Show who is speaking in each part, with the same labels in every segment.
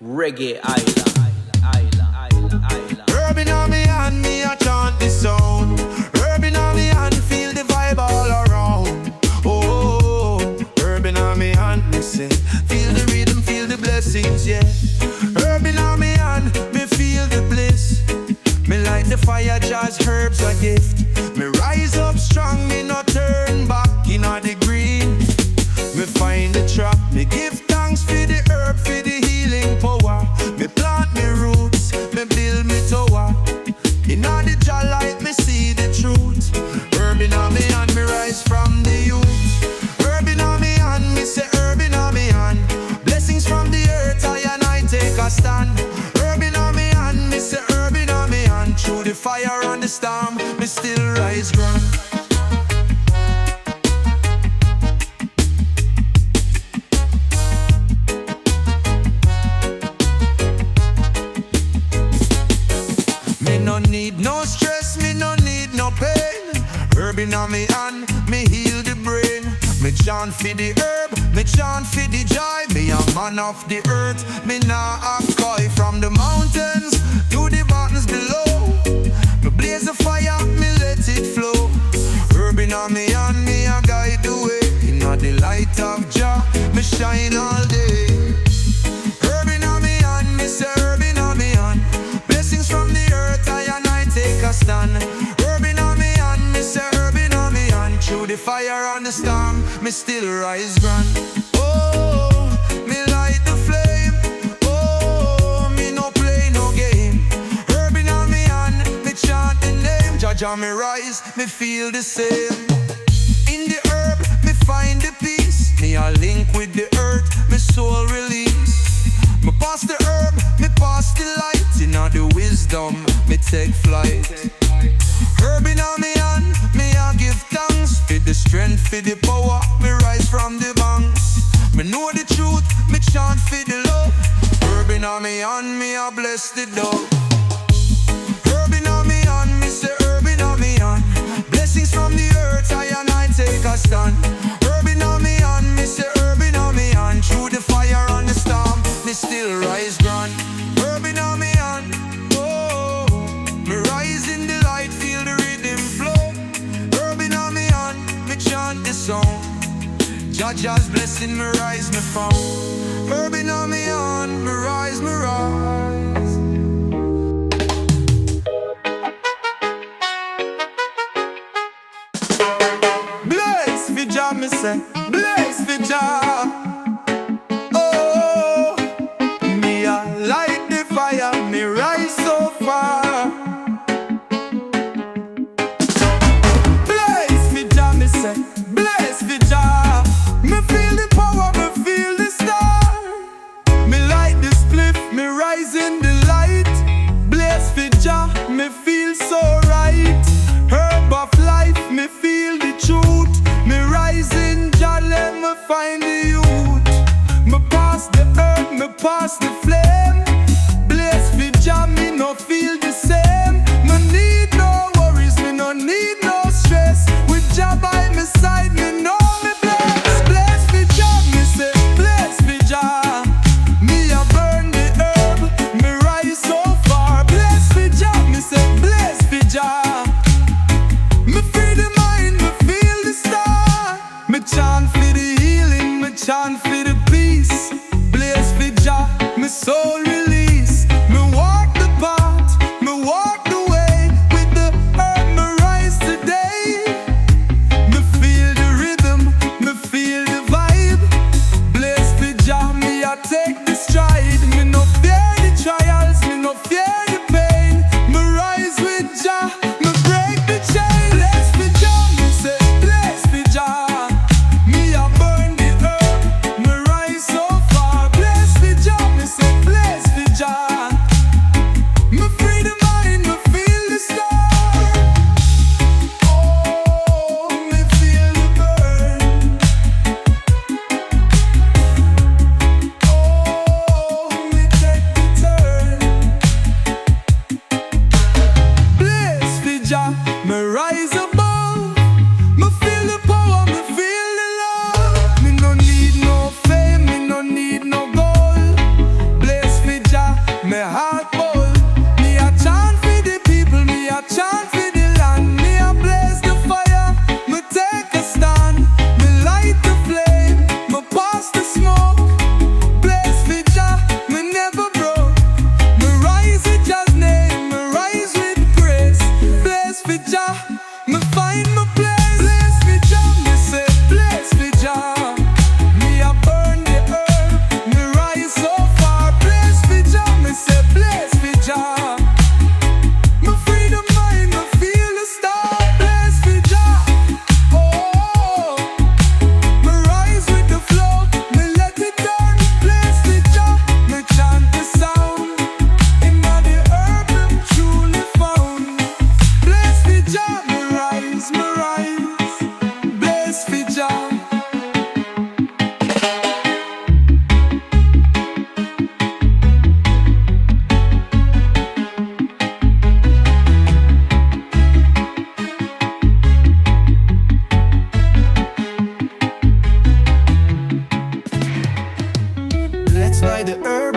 Speaker 1: Reggae Island.
Speaker 2: Herb in me hand, me a chant the sound. Herb in me hand, feel the vibe all around. Oh, herb in me hand, me say, feel the rhythm, feel the blessings, yeah. Herb in me hand, me feel the bliss. Me like the fire, just herbs a gift. Me rise up strong, me no turn back in the green. Me find the trap, me give thanks for the herb, for the healing power. Me plant me roots, me build me tower. In all the jar light, me see the truth. Herb in me hand, me rise from the youth. Herb in me hand, me say herb in me hand. Blessings from the earth, I take a stand. Herb in me hand, me say herb in me hand. Through the fire and the storm, me still rise grand. Need no stress, me no need no pain. Herb in me hand, me heal the brain. Me chant for the herb, me chant for the joy. Me a man of the earth, me nah a coy. From the mountains to the mountains below, me blaze a fire, me let it flow. Herb in me hand, me a guide the way. In the light of Jah, me shine all day. Herb in me hand, me say herb in me hand. Blessings from the earth, I take a stand. Herb in me hand, me say herb in me hand. Through the fire and the storm, me still rise grand. Oh, me light the flame. Oh, me no play no game. Herb in me hand, me chant the name. Jah me rise, me feel the same. In the herb, me find the peace. Me a link with the earth, me soul release. Me pass the herb, me pass the light. In all the wisdom, me take flight. Herb in me hand, me a give thanks. For the strength, for the power, me rise from the banks. Me know the truth, me chant for the love. Herb in me hand, me a bless the dog. Herb in me hand, me say herb in me hand. Blessings from the earth, I take a stand. Herb in me hand, me say herb in me hand. Through the fire and the storm, me still rise grand. Herb in me hand, oh, me rise in the light, feel the rhythm flow. Herb in me hand, me chant the song. Jah's blessing, me rise, me found. Herb in me hand, me rise, me rise. Bless for Jah, me say, bless for Jah. Oh, me a light the fire, me rise so far. Bless for Jah, me say, bless for Jah. Me feel the power, me feel the star. Me light the spliff, me rise in the light. Bless for Jah, me feel so right. Herb of life, me feel the truth. Me rise in Jah, let me find the youth. Me pass the earth, me pass the flame. Bless for Jah, me no feel the same. Me need no worries, me no need no stress. With Jah by my side, me know me bless. Bless for Jah, me say, bless for Jah. Me a burn the herb, me rise so far. Bless for Jah, me say, bless for Jah. Me free the mind, me feel the star. Me chant for the healing, me chant for the peace. Bless for Jah, me soul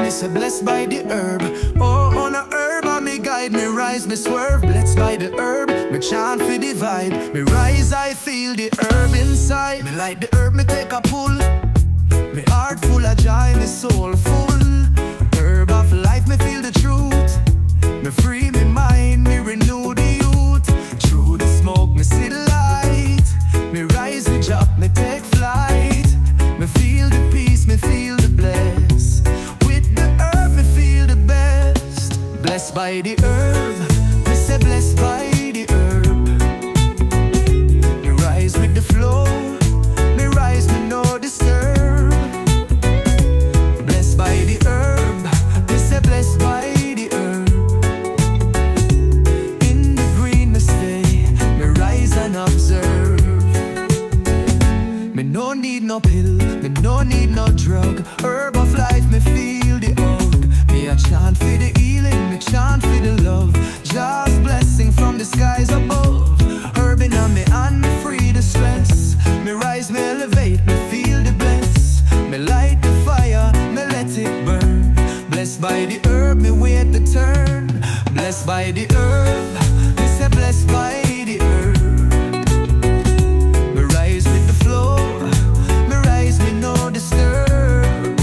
Speaker 2: me say blessed by the herb. Oh, on a herb, I me guide, me rise, me swerve. Blessed by the herb, me chant for the vibe. Me rise, I feel the herb inside. Me like the herb, me take a pull. Me heart full of joy, me soul full. Herb of life, me feel the truth. Me free me mind, me renew the youth. Through the smoke, me see the light. Me rise, me jump, me take flight. Me feel the peace, me feel the bless. With the herb, me feel the best. Blessed by the herb, me say blessed by the herb. Me rise with the flow, me rise, me no disturb. Blessed by the herb, me say blessed by the herb. In the green me stay, me rise and observe. Me no need no pill, me no need no drug. Herb of life, me feel the hug. Me a chant for the healing, me chant for the love. Just blessing from the skies above. Herb in me and me free the stress. Me rise, me elevate, me feel the bliss. Me light the fire, me let it burn. Blessed by the herb, me wait the turn. Blessed by the herb, me say blessed by the herb. Me rise with the flow, me rise, me no disturb.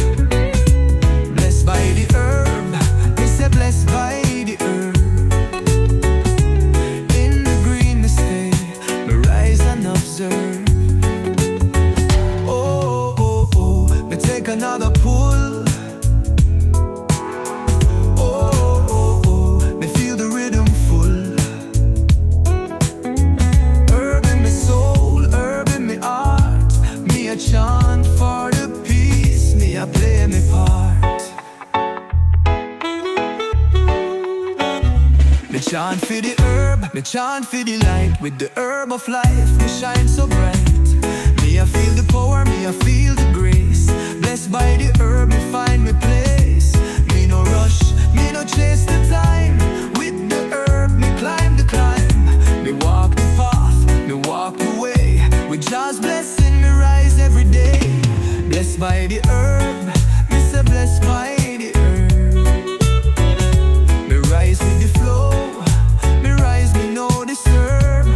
Speaker 2: Blessed by the herb, me say blessed by the herb. In the green me stay, me rise and observe. Oh, oh, oh, me take another pull. Oh, oh, oh, me feel the rhythm full. Herb in me soul, herb in me heart. Me a chant for the peace, me a play me part. Me chant for the herb, me chant for the light. With the herb of life, me shine so bright. Me a feel the power, me a feel the grace. Blessed by the herb, me find me place. Me no rush, me no chase the time. With the herb, me climb the climb. Me walk the path, me walk the way. With God's blessing, me rise every day. Blessed by the herb, me say blessed by the herb. Me rise with the flow, me rise, me no disturb.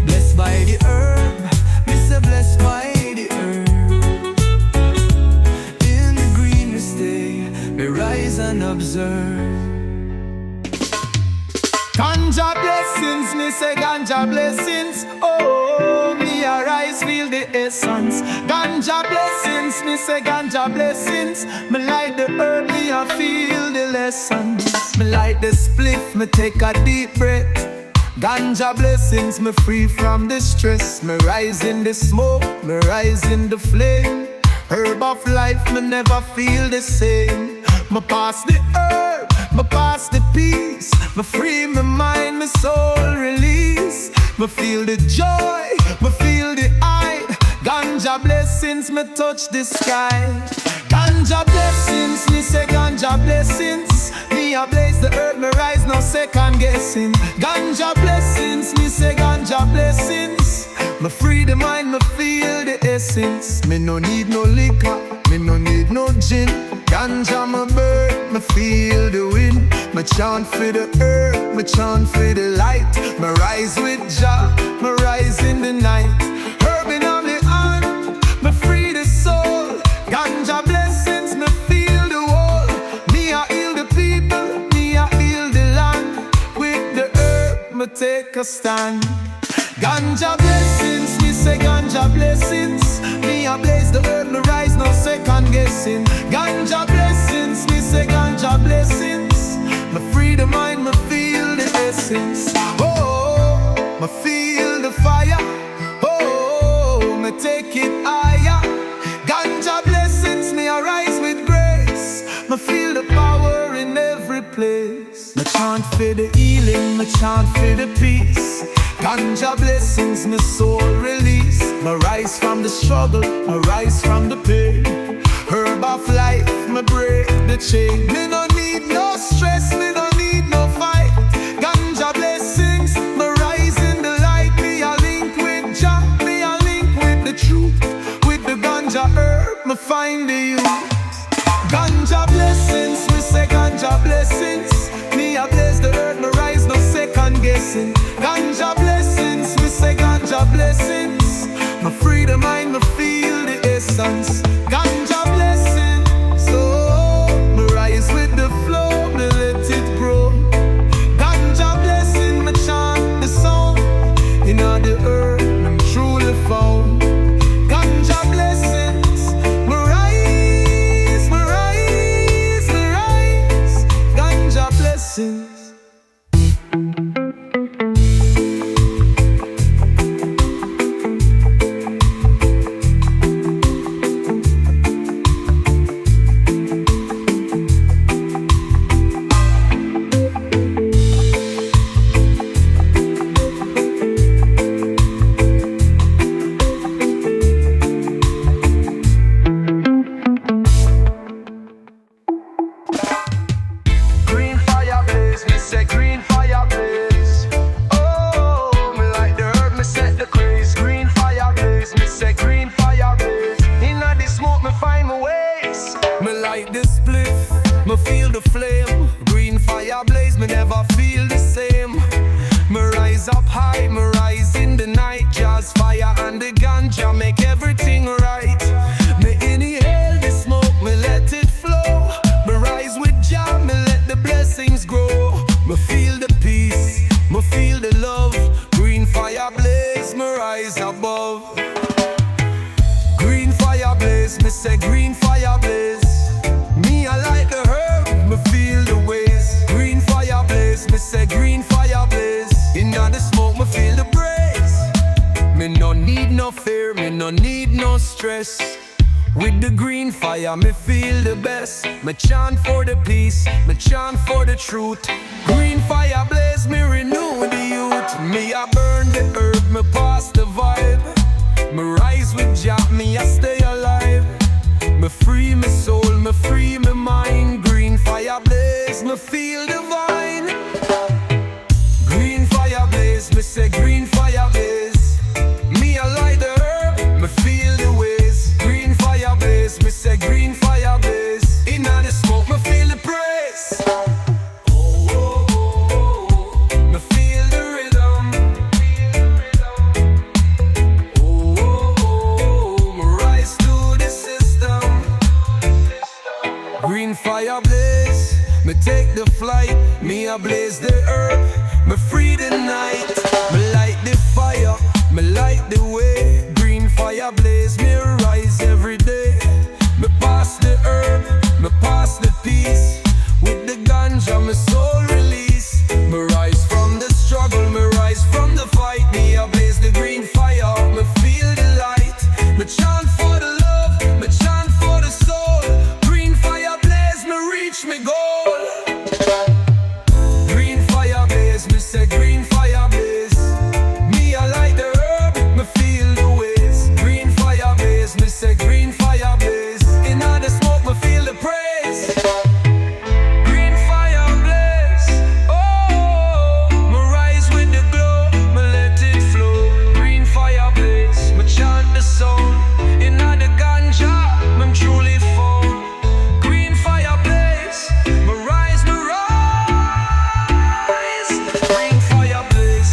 Speaker 2: Blessed by the herb, me say blessed by the herb. In the green me stay, me rise and observe. Ganja blessings, me say ganja blessings. Oh, me arise, feel the essence. Ganja blessings, me say ganja blessings. Me light the herb, me I feel the lessons. Me light the spliff, me take a deep breath. Ganja blessings, me free from the stress. Me rise in the smoke, me rise in the flame. Herb of life, me never feel the same. Me pass the herb, me pass the peace. Me free my mind, my soul release. Me feel the joy, me feel the eye. Ganja blessings, me touch the sky. Ganja blessings, me say ganja blessings. Me a blaze the herb, me rise, no second guessing. Ganja blessings, me say ganja blessings. Me free the mind, me feel the essence. Me no need no liquor, me no need no gin. Ganja my bird, me feel the wind. Me chant for the herb, me chant for the light. Me rise with Jah, me rise in the night. Herb in on me hand, me free the soul. Ganja blessings, me feel the whole. Me I heal the people, me I heal the land. With the herb, me take a stand. Ganja blessings, me say ganja blessings. Me a blaze the herb, me rise, no second guessing. Ganja blessings, me say ganja blessings. Me free the mind, me feel the essence. Oh, me feel the fire. Oh, me take it higher. Ganja blessings, me arise with grace. Me feel the power in every place. Me chant for the healing, me chant for the peace. Ganja blessings, me soul release. Me rise from the struggle, me rise from the pain. Herb of life, me break the chain. Me no need no stress, me no need no fight. Ganja blessings, me rise in the light. Me a link with Jah, me a link with the truth. With the ganja herb, me find the youth. Ganja blessings, me say ganja blessings. Me a blaze the earth, me rise, no second guessing. Ganja blessings, me say ganja blessings. Me free the mind, me feel the essence. Ganja blessings, so me rise with the flow, me let it grow. Ganja blessing, me chant the song. In all the earth, I'm truly found. Ganja blessings, me rise, me rise, me rise. Ganja blessings. Me feel the flame, green fire blaze, me never feel the same. Me rise up high, me rise in the night. Jazz fire and the ganja make everything right. Me inhale the smoke, me let it flow. Me rise with jam, me let the blessings grow. Me feel the peace, me feel the love. Green fire blaze, me rise above. Green fire blaze, me say green fire blaze. Me I like the herb, me feel the ways. Green fire blaze, me say green fire blaze. In the smoke, me feel the breeze. Me no need no fear, me no need no stress. With the green fire, me feel the best. Me chant for the peace, me chant for the truth. Green fire blaze, me renew the youth. Me I burn the herb, me pass the vibe. Me rise with Jah, me I stay alive. Me free my soul, me free my mind. Green fire blaze, me feel divine. Green fire blaze, me say green fire blaze. Me I light the herb, me feel the ways. Green fire blaze, me say green fire blaze. In the smoke, me feel the praise. Me feel the rhythm. Me rise to the system. Green fire blaze, me take the flight. Me I blaze the earth, me free the night. Me light the fire, me light the way. Green fire blaze, me rise every day. Me pass the herb, me pass the peace. With the ganja, my soul release. Me rise from the struggle, me rise from the fight. Me I blaze the green fire, me feel the light. Me chant for the love, me chant for the soul. Green fire blaze, me reach me goal. Green fire blaze, me say green fire blaze. Me I light the herb, me feel the ways. Green fire blaze, me say green fire blaze. In the smoke, me feel the praise. Green fire blaze, oh, me rise with the glow, me let it flow. Green fire blaze, me chant the song. In the ganja, me truly found. Green fire blaze, me rise, me rise. Green fire blaze.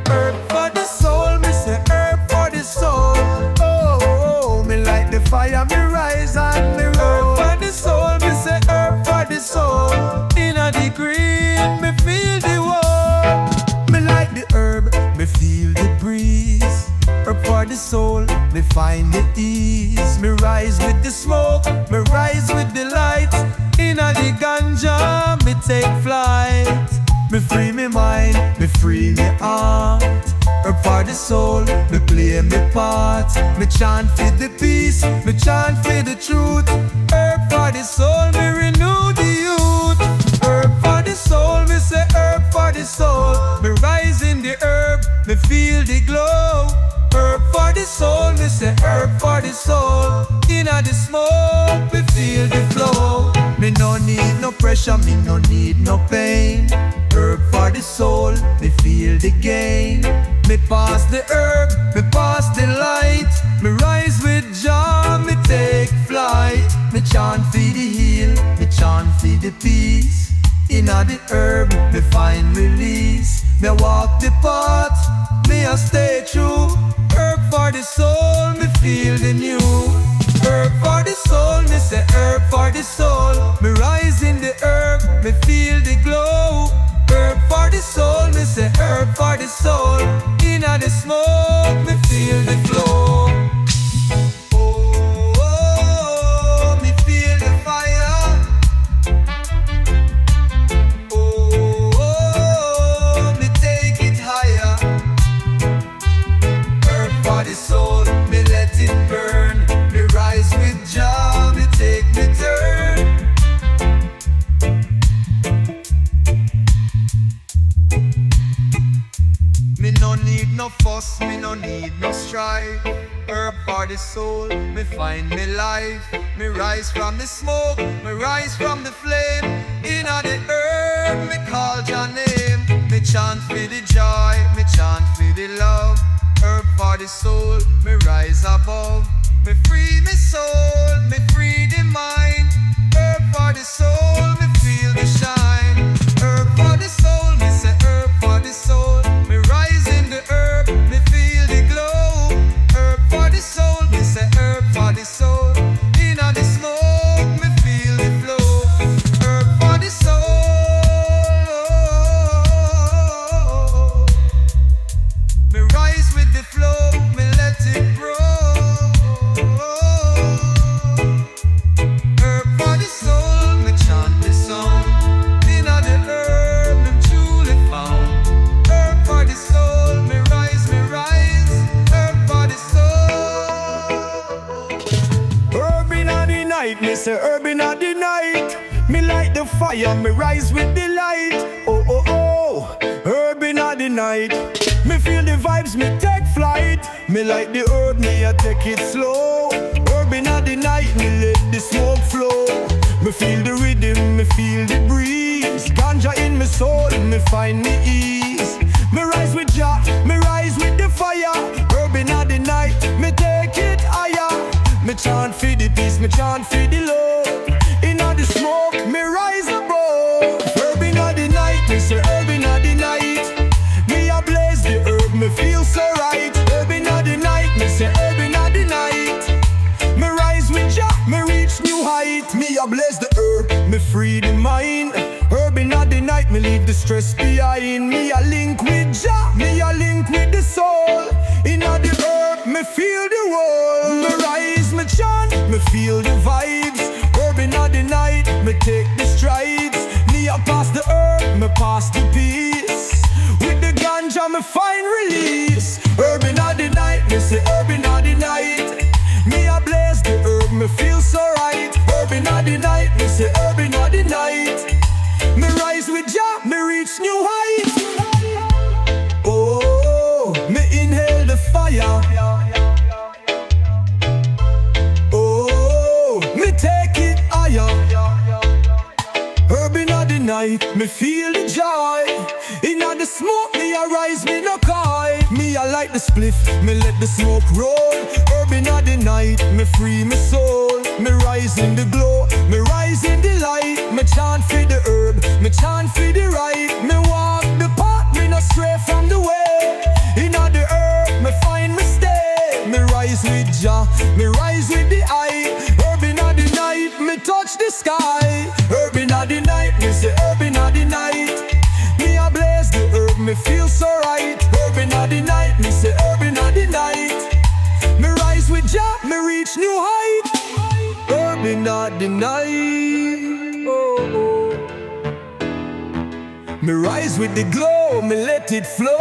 Speaker 2: Herb for the soul, me say herb for the soul. Oh, me light the fire, me rise and me roll. Herb for the soul, me say herb for the soul. Inna the green, me feel the warmth. Me like the herb, me feel the breeze. Herb for the soul, me find the ease. Me rise with the smoke, me rise with the light. Inna the ganja, me take flight. Me free me mind, me free me heart. Herb for the soul, me play me part. Me chant for the peace, me chant for the truth. Herb for the soul, me renew the youth. Herb for the soul, me say herb for the soul. Me rise in the herb, me feel the glow. Herb for the soul, me say herb for the soul. Inna the smoke, me feel the flow. Me no need no pressure, me no need no pain. Herb for the soul, me feel the gain. Me pass the herb, me pass the light. Me rise with joy, me take flight. Me chant for the heal, me chant for the peace. Inna the herb, me find release. Me walk the path, me a stay true. Herb for the soul, me feel the new. Herb for the soul, me say herb for the soul. Me rise in the herb, me feel the glow. Herb for the soul, me say herb for the soul. Inna the smoke, me feel the flow. Oh, oh, me feel the fire. Oh, oh, me take it higher. Herb for the soul, me let it burn. Me rise with joy, me take the turn. Me no need no fuss, me no need no strife. Herb for the soul, me find me life. Me rise from the smoke, me rise from the flame. Inna the herb, me call your name. Me chant for the joy, me chant for the love. Herb for the soul, me rise above. Me free me soul, me free the mind. Herb for the soul, me feel the shine. Herb for the soul, me say herb for the soul. Me rise in the herb, me feel the glow. Herb for the soul, me say herb for the soul. Inna the smoke, me feel the flow. Herb for the soul. Me rise with the flow, me let it grow. Herb for the soul, me chant the song. Inna the herb, them truly found. Herb for the soul, me rise, me rise. Herb for the soul.
Speaker 1: Herb inna the night, me say herb inna the night. Me light the fire, me rise with the light. Oh, oh, oh, herb inna the night. Me feel the vibes, me take flight. Me like the herb, me I take it slow. Herb inna the night, me let the smoke flow. Me feel the rhythm, me feel the breeze. Ganja in my soul, me find me ease. Me rise with joy, me rise with the fire. Herb inna the night, me take it higher. Me chant for the peace, me chant for the love. Inna the smoke, me rise above. Herb inna the night, me say herb inna the night. Me a blaze the herb, me feel so right. Herb inna the night, me say herb inna the night. Me rise with Jah, me reach new height. Me a blaze the herb, me free the mind. Herb inna the night, me leave the stress behind. Me a link with Jah, me a link with the soul. Inna the herb, me feel the world. Me rise, me chant, me feel the vibes. Herb inna the night, me take the strides. Me a pass the herb, me pass the peace. With the ganja, me find release. Herb inna the night, me say herb inna the night. Me a blaze the herb, me feel so right. Herb inna the night, me say herb inna the night. Me rise with Jah, me reach new height. Oh, me inhale the fire. Oh, me take it higher. Herb inna the night, me feel the joy. Inna the smoke, me a rise, me no coy. Me a light the spliff, me let the smoke roll. Herb inna the night, me free my soul. Me rise in the glow, me rise in the light. Me chant for the herb, me chant for the right. Me walk the path, me no stray from the way. Inna the herb, me find me stay. Me rise with Jah, me rise with the eye. Herb inna the night, me touch the sky. Herb inna the night, me say herb inna the night. Me a blaze the herb, me feel so right. Herb inna the night, me say herb inna the night. Me rise with Jah, me reach new height. Herb inna the night. Oh, oh. Me rise with the glow, me let it flow.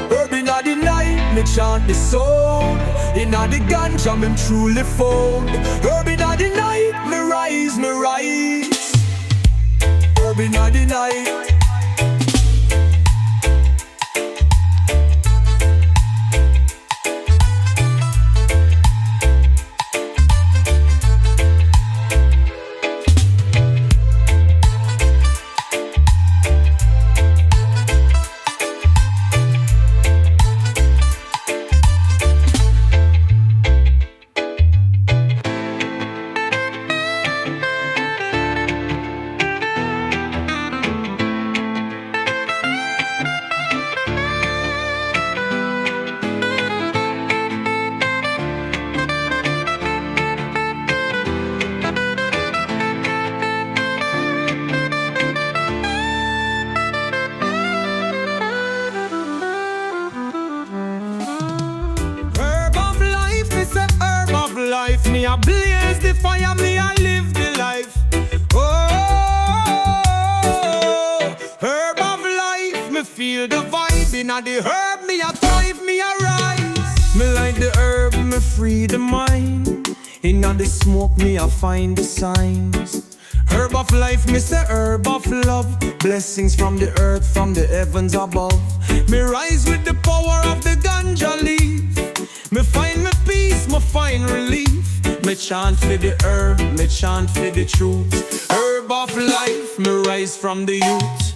Speaker 1: Herb inna the night, me chant the sound. Inna the ganja, me truly found. Herb inna the night, me rise, me rise. Herb inna the night.
Speaker 3: Me a blaze the fire, me a live the life. Oh, herb of life, me feel the vibe. Inna the herb, me a thrive, me a rise. Me like the herb, me free the mind. Inna the smoke, me a find the signs. Herb of life, me say herb of love. Blessings from the earth, from the heavens above. Me rise with the power of the ganja leaf. Me find me peace, me find relief. Me chant for the herb, me chant for the truth. Herb of life, me rise from the youth.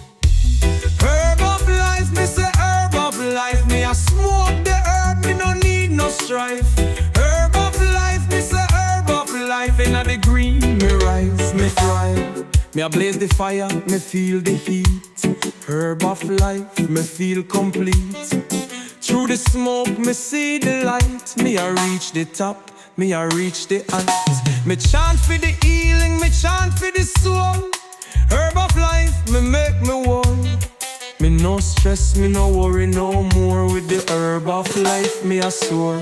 Speaker 3: Herb of life, me say herb of life. Me a smoke the herb, me no need no strife. Herb of life, me say herb of life. Inna the green, me rise, me thrive. Me a blaze the fire, me feel the heat. Herb of life, me feel complete. Through the smoke, me see the light. Me a reach the top, me a reach the height. Me chant for the healing, me chant for the soul. Herb of life, me make me whole. Me no stress, me no worry no more. With the herb of life, me a soar.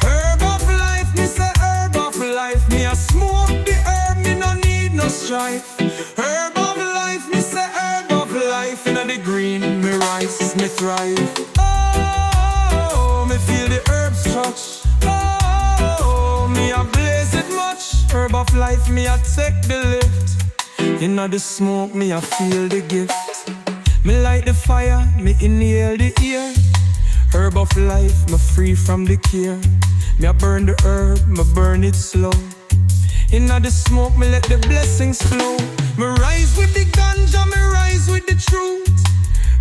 Speaker 3: Herb of life, me say herb of life. Me a smoke the herb, me no need no strife. Herb of life, me say herb of life. Inna the green, me rise, me thrive. Oh, me feel the herbs touch. Oh, me a blaze it much. Herb of life, me a take the lift. Inna the smoke, me a feel the gift. Me light the fire, me inhale the air. Herb of life, me free from the care. Me a burn the herb, me burn it slow. Inna the smoke, me let the blessings flow. Me rise with the ganja, me rise with the truth.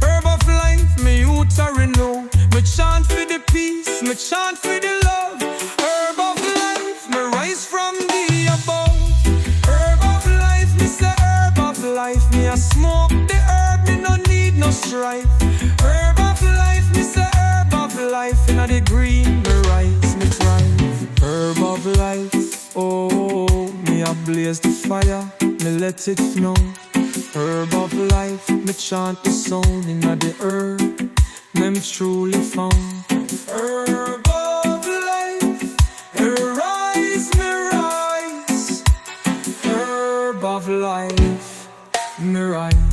Speaker 3: Herb of life, me youth a renew. Me chant for the peace, me chant for the love. Herb of life, me rise from the above. Herb of life, me say herb of life. Me a smoke the herb, me no need no strife. Herb of life, me say herb of life. Inna the green, me rise, me thrive. Herb of life, oh, me a blaze the fire, me let it snow. Herb of life, me chant the song. Inna the herb, me truly found. Herb of life, rise, me rise. Herb of life, me rise.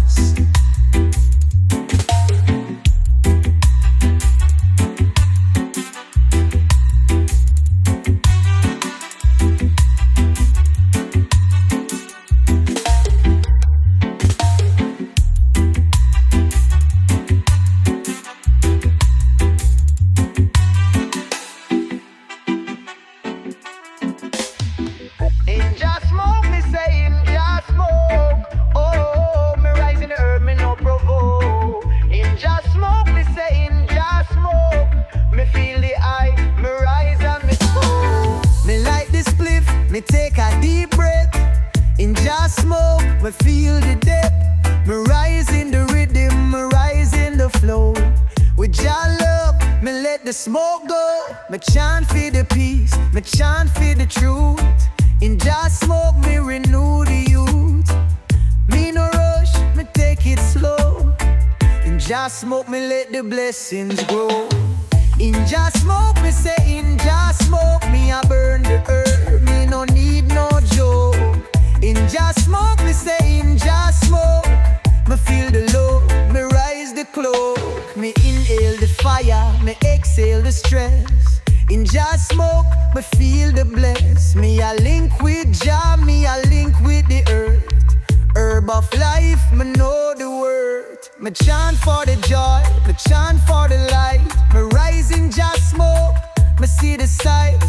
Speaker 4: Me take a deep breath, in just smoke, me feel the depth. Me rise in the rhythm, me rise in the flow. With your love, me let the smoke go. Me chant for the peace, me chant for the truth. In just smoke, me renew the youth. Me no rush, me take it slow. In just smoke, me let the blessings grow. In just smoke, me say in just smoke, me a burn the herb. Me no need no joke. In In just smoke, me say in just smoke. Me feel the load, me rise the cloak. Me inhale the fire, me exhale the stress. In just smoke, me feel the bless. Me a link with Jah, me a link with the earth. Herb of life, me know the word. Me chant for the joy, me chant for the light. Me rise in just smoke, me see the sight.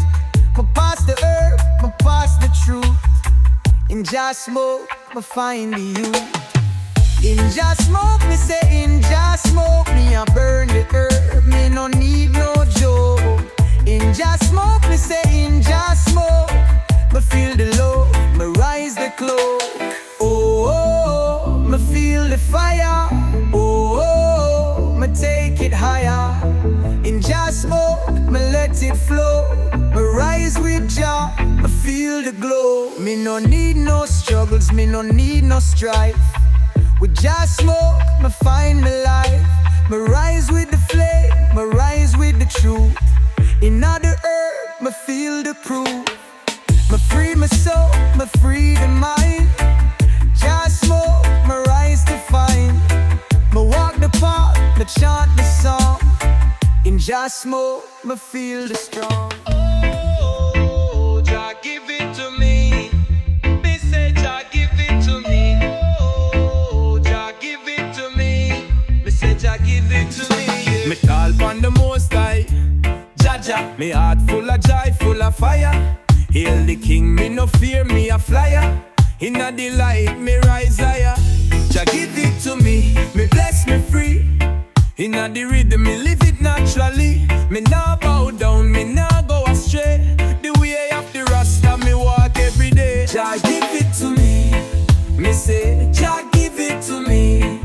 Speaker 4: Me pass the herb, me pass the truth. In just smoke, me find the youth. In just smoke, me say in just smoke, me a burn the herb, me no need no joke. In just smoke, me say in just smoke, me feel the love, me rise the cloak. Oh, oh, oh, me feel the fire. Oh, oh, oh, me take it higher. In just smoke, me let it flow. Me rise with Jah, me feel the glow. Me no need no struggles, me no need no strife. With just smoke, me find my life. Me rise with the flame, me rise with the truth. In other earth, me feel the proof. Me free my soul, me free the mind. Just smoke, me rise to find. Me walk the path, me chant the song. In just smoke, me feel the strong.
Speaker 3: Oh, Jah give it to me. Me say Jah give it to me. Oh, Jah give it to me. Me say Jah give it to me. Yeah.
Speaker 1: Me call upon the Most High, Jaja. Me heart full of joy, full of fire. Hail the King, me no fear, me a flyer. Inna the light, me rise higher. Jah give it to me bless me free. Inna the rhythm, me live it naturally. Me nah bow down, me nah go astray. The way of the Rasta, me walk every day. Jah give it to me say, Jah give it to me.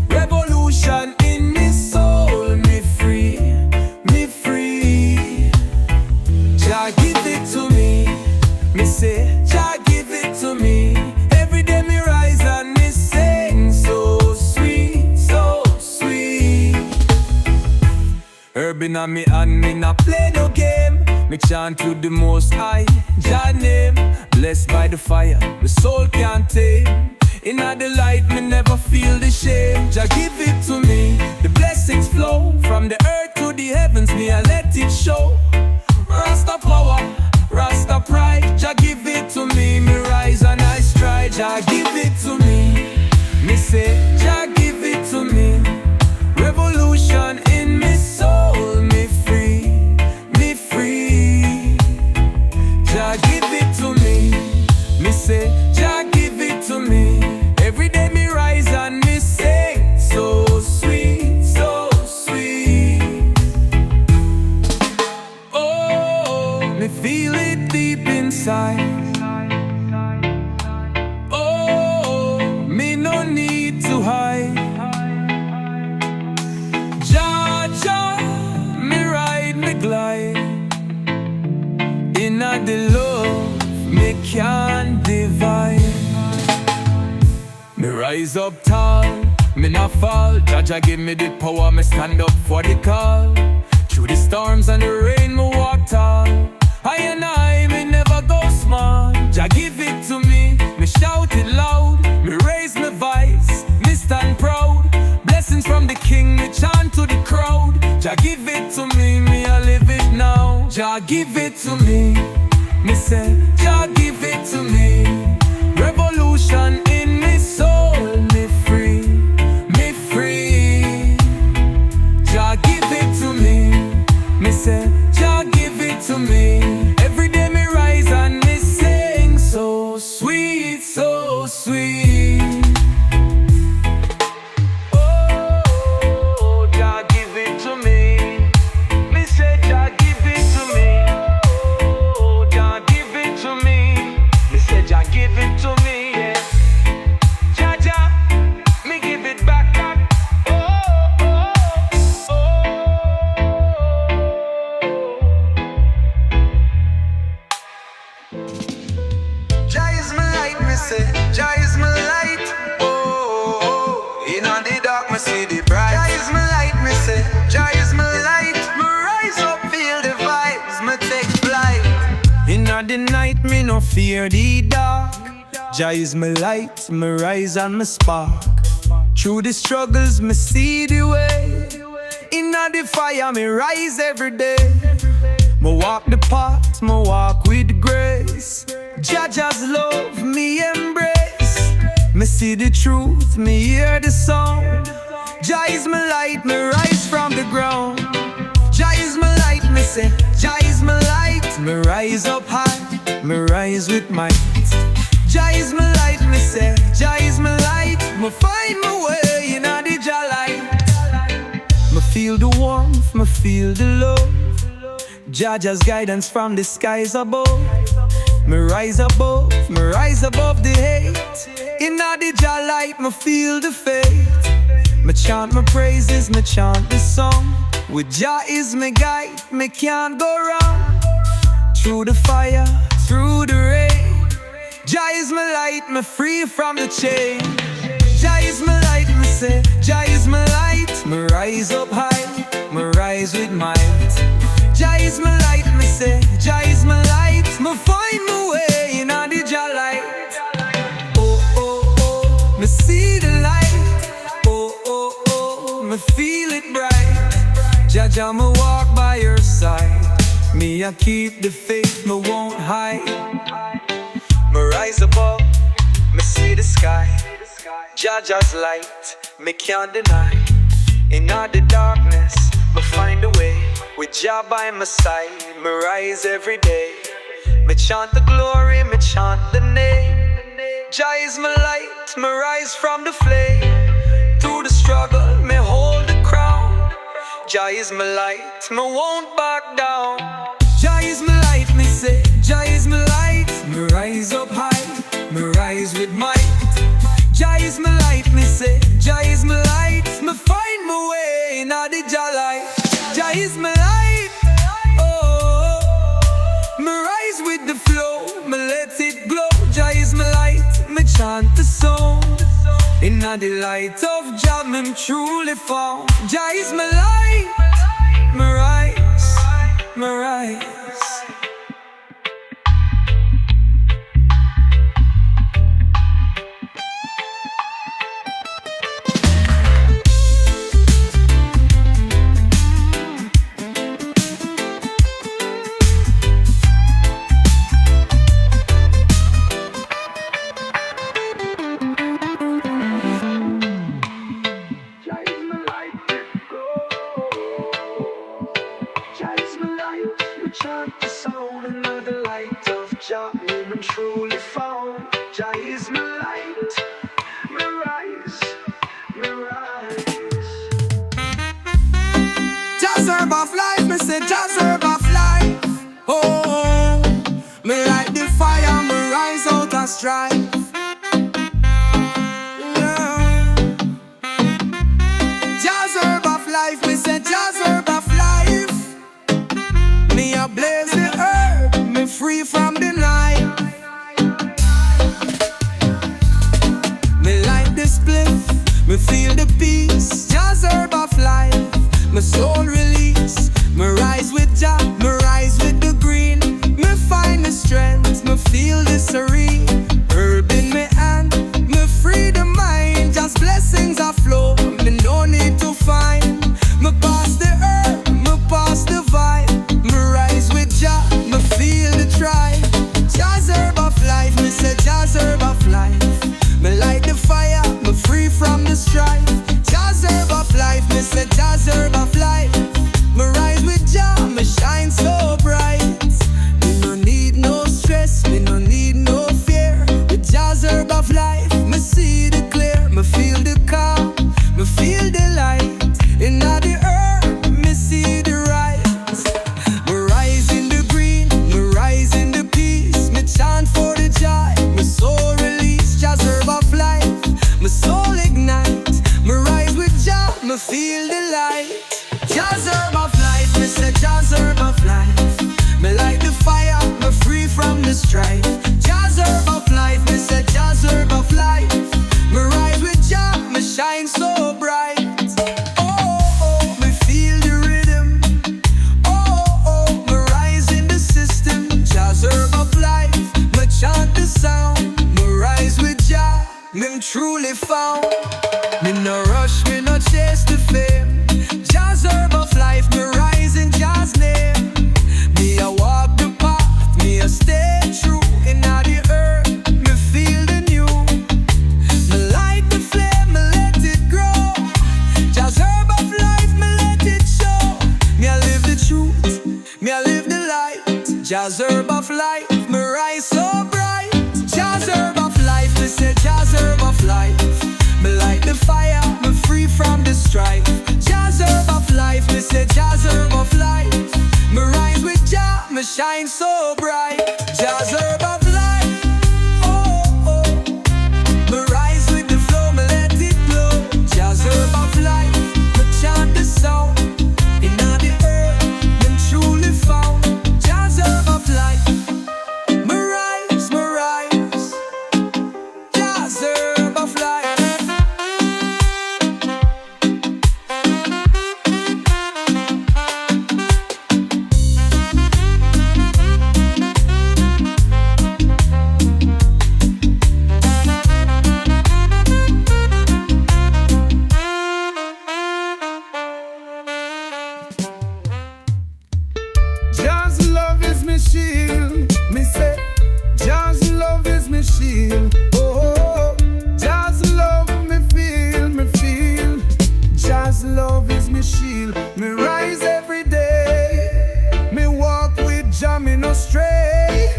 Speaker 1: Revolution in me soul, me free, me free. Jah give it to me say, Jah give it to me. Every day me rise and me sing, so sweet, so sweet. Herb inna me hand, me nah play no game. Me chant to the Most High, Jah name. Blessed by the fire, the soul can't tame. Inna the light, me never feel the shame. Jah give it to me, the blessings flow from the earth to the heavens. Me I let it show. Rasta power, Rasta pride. Jah give it to me rise and I stride. Jah give it to me say, Jah give it to me. Revolution in me soul, me free, me free. Jah give it to me say, Jah give it to me. Every day me rise and me sing, so sweet, so sweet. Oh, me feel it deep inside. Oh, me no need to hide. Jah, Jah, me ride, me glide. Inna the love, me can't divide. Me rise up tall, me not fall. Jah give me the power, me stand up for the call. Through the storms and the rain, me walk tall. I and I, me never go small. Jah give it to me shout it loud. Me raise my voice, me stand proud. Blessings from the King, me chant to the crowd. Jah give it to me I live it now. Jah give it to me say, Jah give it to me. Revolution in me soul, me free, me free. Jah give it to me say, Jah give it to me. Every day me rise and me sing, so sweet, so sweet. Oh, Jah give it to me. Me say, Jah give it to me. Oh, Jah give it to me. Me say, Jah give it to me, yeah. Jah, Jah, me give it back.
Speaker 2: Jah is my light, oh, oh. In on the dark, me see the bright. Jah is my light, me say. Jah is my light. Me rise up, feel the vibes, me take flight.
Speaker 1: In on the night, me no fear the dark. Jah is my light, my rise and my spark. Through the struggles, me see the way. Inna the fire, me rise every day. Me walk the path, me walk with grace. Jah Jah's love, me embrace. Me see the truth, me hear the sound. Jah is my light, me rise from the ground. Jah is my light, me say, Jah is my light. Me rise up high, me rise with might. Jah is my light, me say, Jah is my light. Me find my way in the Jah light. Me feel the warmth, me feel the love. Jah Jah's guidance from the skies above. Me rise above the hate. In the Jah light, me feel the faith. Me chant my praises, me chant the song. With Jah is my guide, me can't go wrong. Through the fire, through the rain, Jah is my light, me free from the chain. Jah is my light, me say, Jah is my light. Me rise up high, me rise with might. Jah is my light, me say, Jah is my light. Me find my way in the Jah light. Oh, oh, oh, me see the light. Oh, oh, oh, me feel it bright. Jah Jah, me walk by your side. Me, I keep the faith, me won't hide. Me rise above, me see the sky. Jah Jah's light, me can't deny. In all the darkness, me find a way. With Jah by my side, me rise every day. Me chant the glory, me chant the name. Jah is my light, me rise from the flame. Through the struggle, me hold the crown. Jah is my light, me won't back down. Jah is my light, me say, Jah is my light. Me rise up high, me rise with might. Jah is my light, me say, Jah is my light. Me find my way in the Jah light. Jah is my light, oh. Me rise with the flow, me let it glow. Jah is my light, me chant the song. In the light of Jah, me truly found. Jah is my light, me rise, me rise. Chant the sound, another light of Jah, me truly found. Jah is my light, me rise, me rise. Jah's herb of life, me say Jah's herb of life. Oh, me light the fire, me rise out of strife. Yeah. Jah's herb of life, me say Jah's herb of life. Me a blaze the herb, me free from the night. Me light the spliff, me feel the peace. Jah's herb of life, my soul release. Me rise with Jah, me rise with the green. Me find the strength, me feel the serene. Herb in me hand, me free the mind. Just blessings are flow, me no need to find. Me pass the herb, me pass the vibe. Me rise with Jah, me feel the tribe. Jah's herb of life, me say Jah's herb of life. Me light the fire, me free from the strife. Jah's herb of life, me say Jah's herb of life. Me rise with Jah, me shine so bright. Me no need no stress, me no need no fear. With Jah's herb of life, me see the clear. Me feel the calm, me feel the light. In the earth, me see the right. Me rise in the green, me rise in the peace. Me chant for the joy, me soul release. Jah's herb of life, my soul ignite. Me rise with Jah, me feel the light. Jah's herb of life, me say Jah's herb of life. Me light the fire, me free from the strife. Jah's herb of life, me say Jah's herb of life. Me rise with Jah, me shine so bright. Oh, oh, me feel the rhythm. Oh, oh, me rise in the system. Jah's herb of life, me chant the sound. Me rise
Speaker 3: fame. Jazz herb of life, me rise in Jazz name. Me a walk the path, me a stay true. Inna the earth, me feel the new. Me light the flame, me let it grow. Jazz herb of life, me let it show. Me a live the truth, me a live the light. Jazz herb of life, me rise so bright. Jazz herb of life, me say jazz herb of life. Me light the fire, me free from the strife. Jazz herb of life, me say jazz herb of life. Me rise with Jah, me shine so bright. Jazz herb of life, oh oh. Me rise with the flow, me let it blow. Jazz herb of life, me chant the sound. Inna the earth, me truly found. Jazz herb of life, me rise, me rise. Jazz herb of life.
Speaker 1: Jazz love is me shield. Me say, Jazz love is me shield. Oh, Jazz love me feel, me feel. Jazz love is me shield. Me rise every day. Me walk with Jah, me no stray.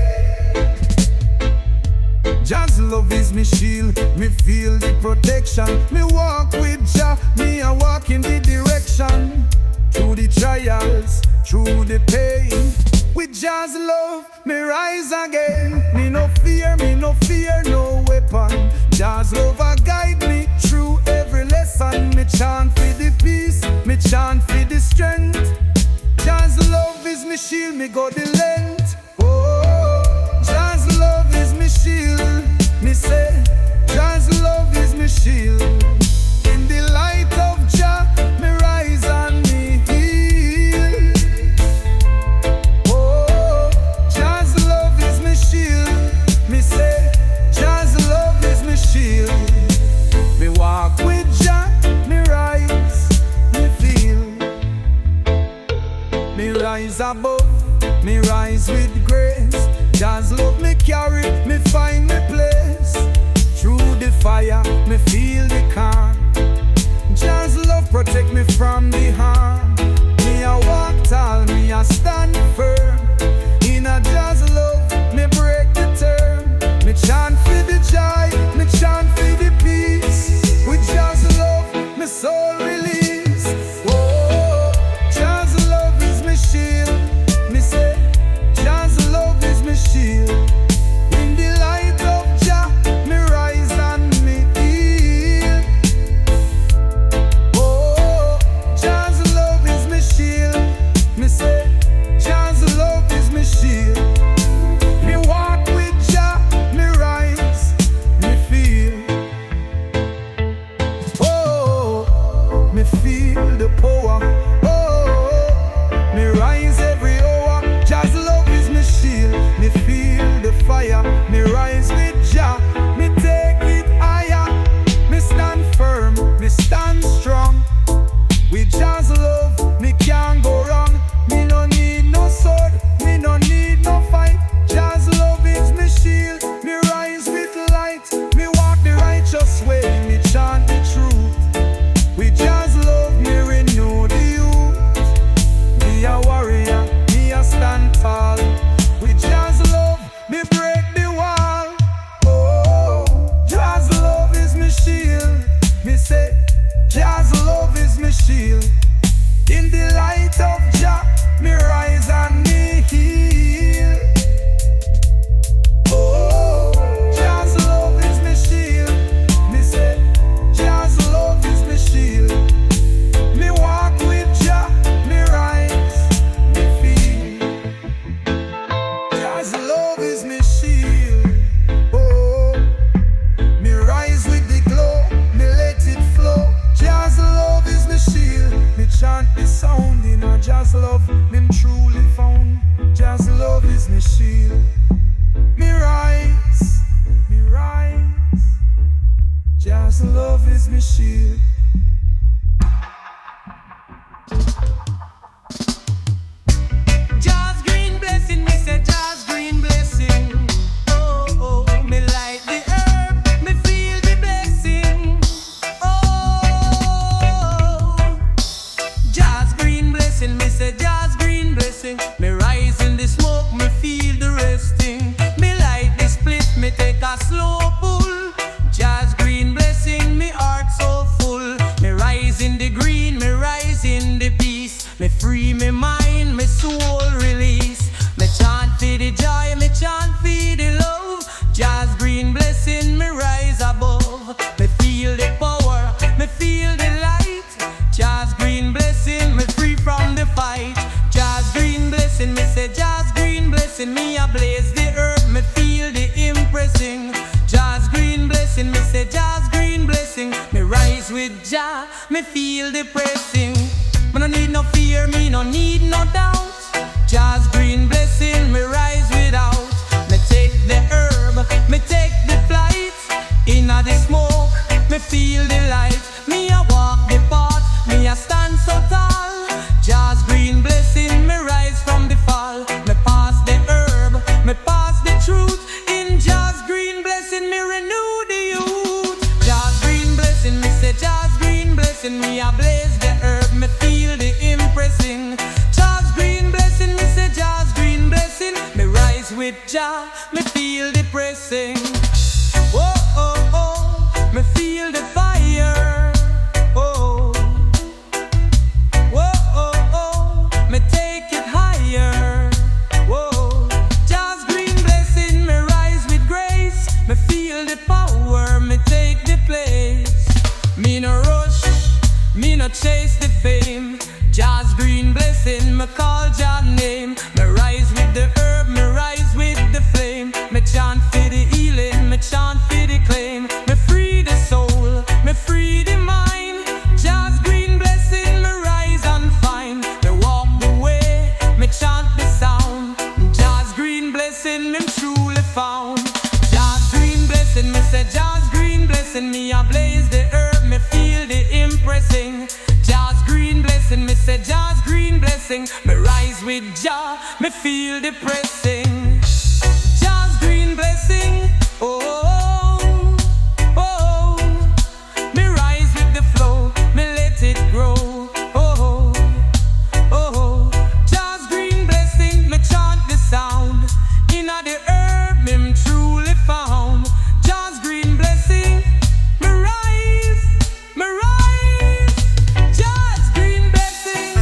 Speaker 1: Jazz love is me shield. Me feel the protection. Me walk with Jah, me a walk in the direction. Through the trials, through the pain. With Jazz love, me rise again. Me no fear no weapon. Jazz love a guide me through every lesson. Me chant for the peace, me chant for the strength. Jazz love is me shield, me go the length. Oh, Jazz love is me shield. Me say, Jazz love is me shield. In the light of Jah, me rise and me heal. Oh, Jazz love is me shield. Me say, Jazz love is me shield. Me walk with Jah, me rise, me feel. Me rise above, me rise with grace. Jazz love me carry, me find me place. Through the fire, me feel the calm. Jazz love protect me from the harm. Me a walk tall, me a stand firm. In a Jazz love, me break the term. Me chant for the joy, me chant for the peace. With Jazz love, me soul release. Oh, Jazz love is me shield. Me say, Jazz love is me shield. In the light of Jah, me rise and me heal. Oh, Jazz love is me shield. Me say, Jazz love is me shield. Me walk with Jah, me rise, me feel. Oh, me feel the power. Oh, me rise every hour. Jazz love is me shield. Me feel the fire. Me rise with Jah. Me take it higher. Me stand firm. Me stand strong. With Jazz love, me can't go wrong. Me no need no sword. Me no need no fight. Jazz love is me shield. Me rise with light. Me walk the righteous way. Me chant the truth. With Jazz love, me renew the youth. Me a warrior, me a stand tall. With Jazz love, me break the wall. Oh, Jazz love is me shield. Me say, Jazz love is me shield. In the light of Jah, me rise and me heal. Oh, Jazz love is me shield. Me say, Jazz love is me shield. Me walk with Jah, me rise, me feel. Jazz love is me shield. Oh, me rise with the glow, me let it flow. Jazz love is me shield. Me chant the sound in a Jazz love, me truly found. Jazz love is me shield. Me rise, me rise. Jazz love is me shield.
Speaker 3: free me mind, me soul release. Me chant for the joy, me chant for the love. Just green blessing, me rise above. Me feel the power, me feel the light. Just green blessing, me free from the fight. Just green blessing, me say just green blessing. Me a blaze the earth, me feel the impressing. Just green blessing, me say just green blessing. Me rise with Jah, me feel the pressing. Me no need no fear, me no need no doubt. Just green blessing, me rise without. Me take the herb, me take the flight. Inna the smoke, me feel the light. Me a walk the path, me a stand so tall. Just green blessing, me rise from the fall. Me pass the herb, me pass the truth. In just green blessing, me renew the youth. Just green blessing, me say just green blessing. Me a blaze the herb, me feel the impressing. Just green blessing, me say just green blessing. Me rise with Jah, me feel the pressing. Oh, oh, oh, me feel the fire. Oh, oh, oh, oh, me take it higher. Whoa, just green blessing, me rise with grace. Me feel the power, me take the place. Me no rush, me no chase the fame. Just green blessing, me call Jah name. Me rise with the herb, me rise with the flame. Me chant for the healing, me chant for the claim. Me free the soul, me free the mind. Just green blessing, me rise and find. Me walk the way, me chant the sound. Just green blessing, me truly found. Just green blessing, me say just green blessing. Me a blaze the herb, me feel the impressing. Just green blessing, me say just green blessing. Me rise with Jah, me feel the pressing. Just green blessing, oh, oh, oh. Me rise with the flow, me let it grow. Oh, oh, oh. Just green blessing, me chant the sound. Inna the herb, me truly found. Just green blessing, me rise, me rise. Just green blessing.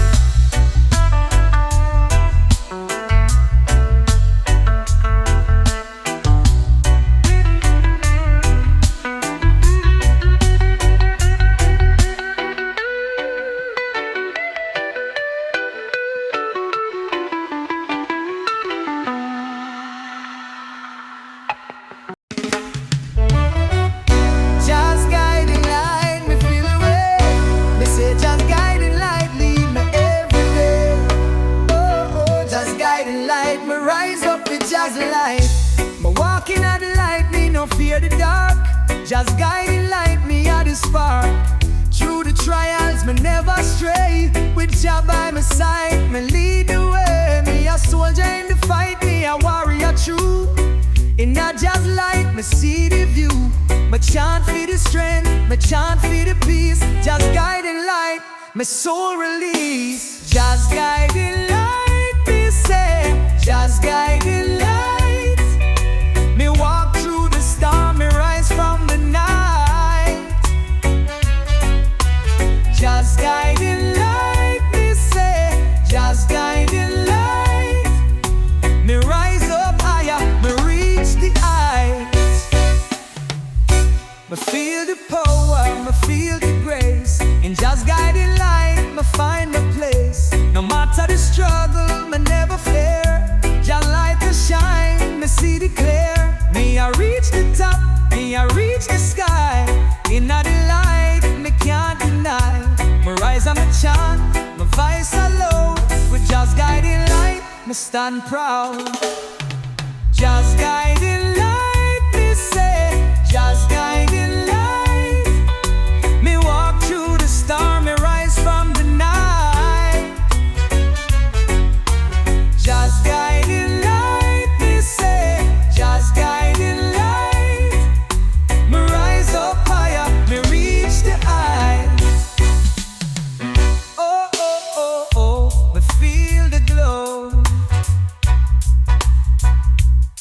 Speaker 4: Just guiding light, me feel the way. Me say just guiding light, lead me everywhere. Oh, oh, just guiding light, me rise up with just light. Me walking at the light, me no fear the dark. Just guiding light, me at the spark. Through the trials, me never stray. With Jah by my side, me lead the way. Me a soldier in the fight, me a warrior true. In that just light, me see the view. Me chant for the strength, me chant for the peace. Just guiding light, my soul release. Just guiding light, me say. Just guiding light. Me walk through the storm, me rise from the night. Just guiding light, me say. Just guiding light. Me rise up higher, me reach the heights. Me feel the power, me feel the grace. In just guiding light, me find my place. No matter the struggle, me never fear. Just light to shine, me see the clear. Me I reach the top, me I reach the sky. In the light, me can't deny. Me rise and me chant, my voice alone. With just guiding light, me stand proud. Just guiding light, me say. Just guiding light. Me walk through the storm, me rise from the night. Just guiding light, me say. Just guiding light. Me rise up higher, me reach the heights. Oh, oh, oh, oh, me feel the glow.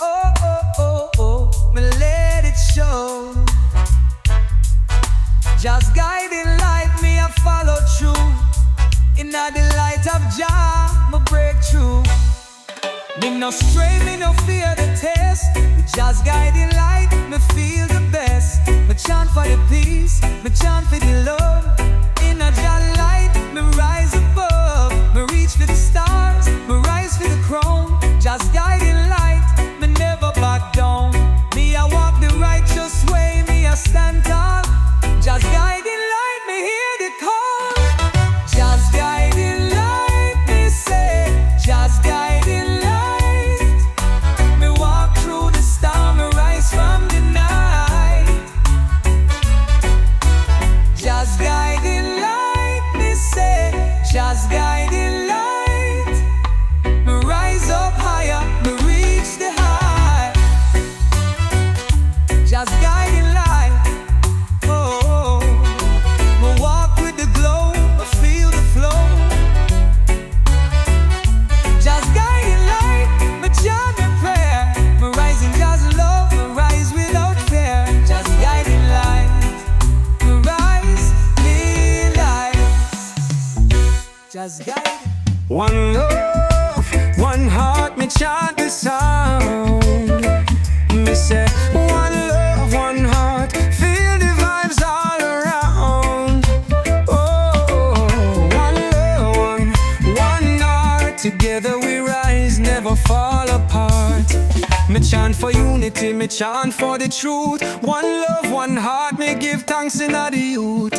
Speaker 4: Oh, oh, oh, oh, me let it show.
Speaker 3: light of Jah, my breakthrough. Me no stray, me no fear the test. Just guiding light, me feel the best. Me chant for the peace, me chant for the love. In a Jah light, me rise above. Me reach for the stars, me rise for the crown. Just guiding light, me never back down. Me I walk the righteous way, me I stand tall. Just guiding light, me hear the call. Just guiding light, me say. Just guiding light. Me walk through the storm, me rise from the night. Just guiding light, me say. Just guiding light. Me rise up higher, me reach the high. Just guiding light. Oh, me walk with the glow, I feel the flow. Just guiding light, me chant and prayer. Me rising just love, me rise without fear. Just guiding light, me rise, me light. Just guiding. One love, one heart, me chant the sound. Me say, one love, one heart, feel the vibes all around. Oh, one love, one heart, together we rise, never fall apart. Me chant for unity, me chant for the truth. One love, one heart, me give thanks in the youth.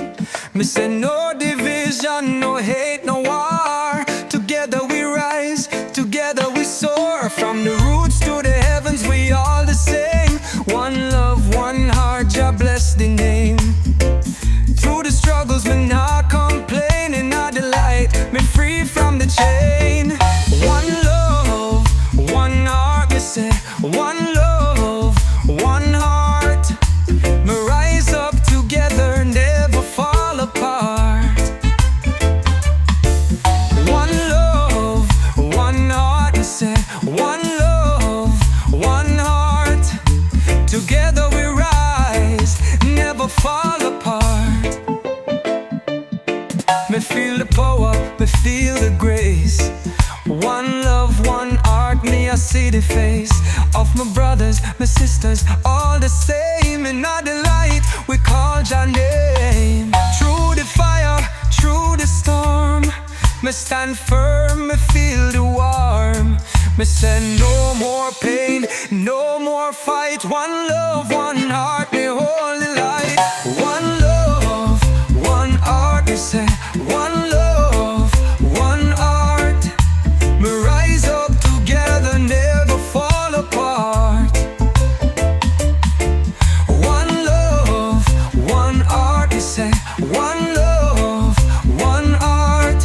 Speaker 3: Me say no division, no hate, no war. Together we rise, together we soar. From the roots to the heavens, we all the same. One love, one heart, Jah bless the name. Through the struggles, me not complaining, not the light, me free from the chain. One love, one heart, me say. One love, one heart. Me rise up together, never fall apart. One love, one heart, me say. One love, one heart. Together we rise, never fall apart. Me feel the power, me feel the grace. One love, one heart, me I see the face of my brothers, my sisters, all the same. In the light, we call Jah name. Through the fire, through the storm, me stand firm, me feel the warmth. Me say no more pain, no more fight. One love, one heart, me hold the light. One love, one heart, me say. One love, one heart. Me rise up together, never fall apart. One love, one heart, me say. One love, one heart.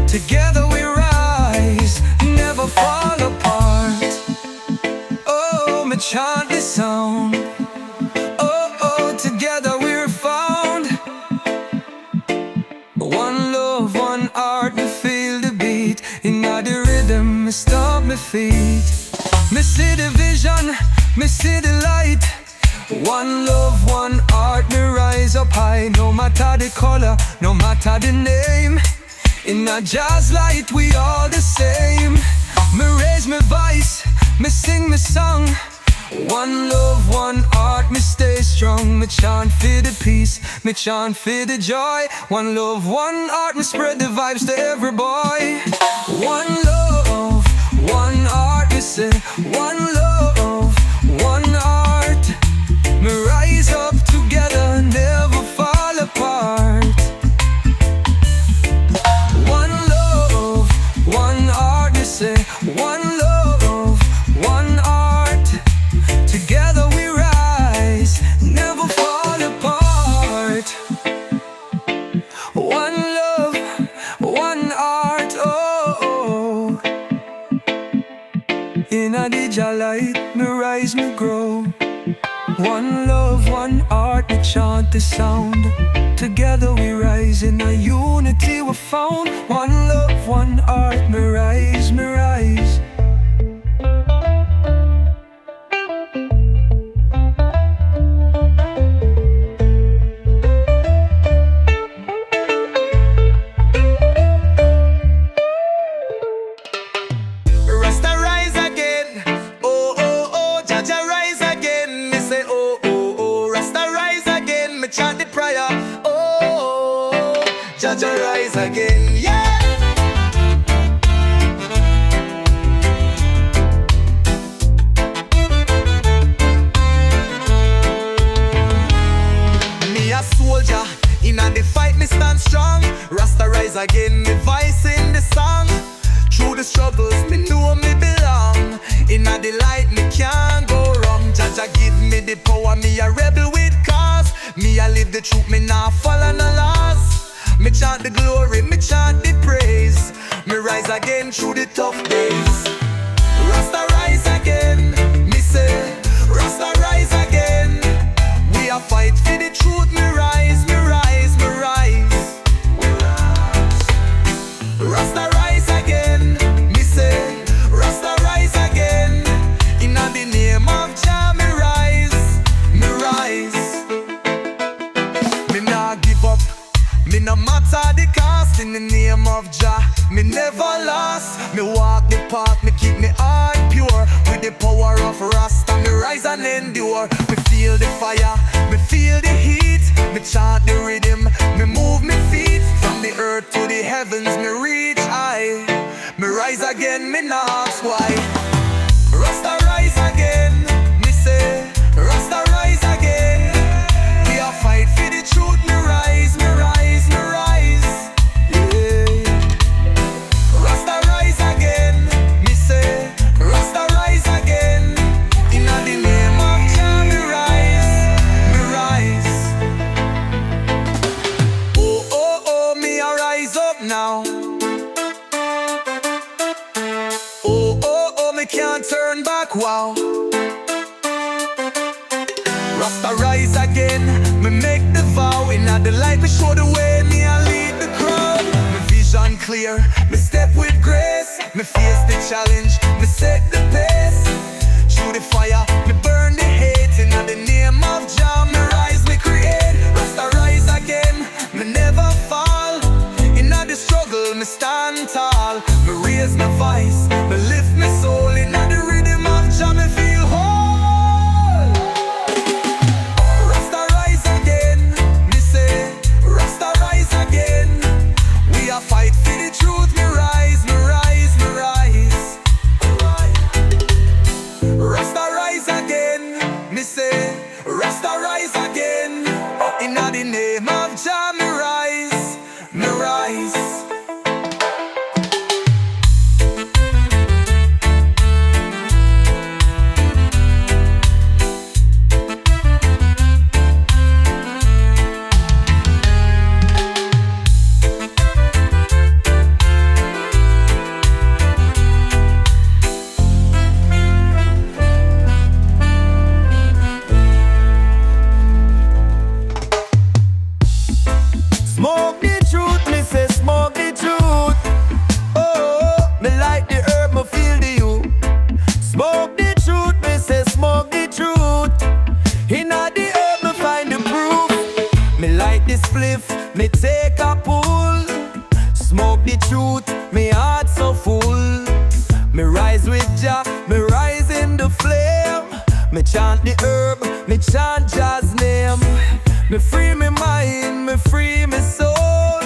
Speaker 3: Together we rise, never fall apart. Oh, me chant the sound. Oh, oh, together we're found. One love, one heart, me feel the beat. In the rhythm, me stop my feet. Me see the vision, me see the light. One love, one heart, me rise up high. No matter the color, no matter the name. In a Jah's light, we all the same. Me raise my voice, me sing my song. One love, one heart, me stay strong. Me chant for the peace, me chant for the joy. One love, one heart, me spread the vibes to every boy. One love, one heart, me say. One love, one heart. Me rise up together, never fall apart. One love, one heart, me say. One love, one heart. Together we rise, never fall apart. One love, one heart, oh, oh. In a Jah light, me rise, me grow. One love, one heart, me chant the sound. Together we rise, in a unity we're found. One love, one heart, me rise, me rise.
Speaker 4: again, yeah. Me a soldier, in the fight me stand strong. Rasta rise again, me voice in the song. Through the struggles, me know me belong. In the light, me can't go wrong. Jaja give me the power, me a rebel with cause. Me a live the truth, me not follow no laws. Me chant the glory, me chant the praise. Me rise again through the tough days. Rasta rise again, me say. Rasta rise again. We a fight for the truth, me rise, me rise, me rise. Rasta rise again, me say. Rasta rise again. In the name of Jah, me rise, me rise. Me nah give up, me no matter the cost. In the name of Jah, me never lost. Me walk the path, me keep me heart pure. With the power of Rasta, me rise and endure. Me feel the fire, me feel the heat. Me chant the rhythm, me move me feet. From the earth to the heavens, me reach high. Me rise again, me not ask why. Rasta rise again, me say. Rasta rise again. We a fight for the truth, me rise, me rise, me rise. Yeah. Rasta rise again, me say. Rasta rise again. In the name of Jah, me rise, me rise. Oh, oh, oh, me a rise up now. Oh, oh, oh, me can't turn back, wow. Rasta rise again, me make the vow. In the light, me show the way, me I lead the crowd. Me vision clear, me step with grace. Me face the challenge, me set the pace. Through the fire, me burn the hate. In the name of Jah, me rise, me create. Rasta rise again, me never fall. In the struggle, me stand tall. Me raise my voice, me lift my soul. In the rhythm of Jah, me feel whole. Rasta rise again, me say. Rasta rise again. We a fight for the truth, me rise, me rise, me rise. Rasta rise again, me say. Rasta rise again. In the name of Jah, me rise, me rise. Smoke the truth, me say smoke the truth. Oh, me like the herb, me feel the youth. Smoke the truth, me say smoke the truth. Inna the herb, me find the proof. Me like this spliff, me take a pull. Smoke the truth, me heart so full. Me rise with Jah, me rise in the flame. Me chant the herb, me chant Jah's name. Me free me mind, me free me soul.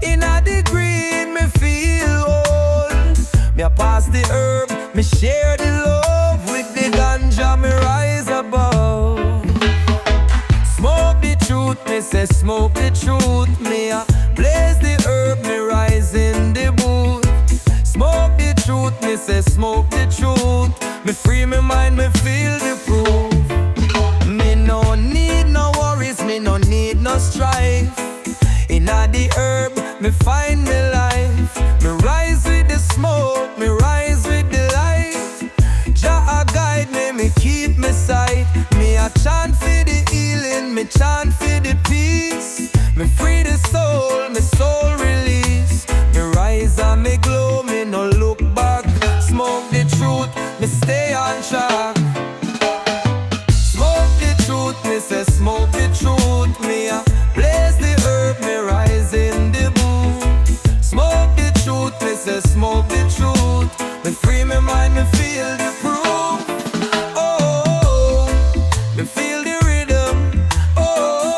Speaker 4: Inna the green, me feel old. Me a pass the herb, me share the love. With the ganja, me rise above. Smoke the truth, me say smoke the truth. Me a blaze the herb, me rise in the booth. Smoke the truth, me say smoke the truth. Me free me mind, me feel the proof. Me no need no worries, me no need no strife. Inna the herb, me find me life. Me rise with the smoke, me rise with the light. Jah guide me, me keep me sight. Me a chant for the healing, me chant for the peace. Me free the soul, me soul release. Me rise and me glow, me no look back. Smoke the truth, me stay on track. Smoke the truth, me say smoke the truth. Me a blaze the herb, me rise in the booth. Smoke the truth, me say smoke the truth. Me free me mind, me feel the proof. Oh, me feel the rhythm. Oh,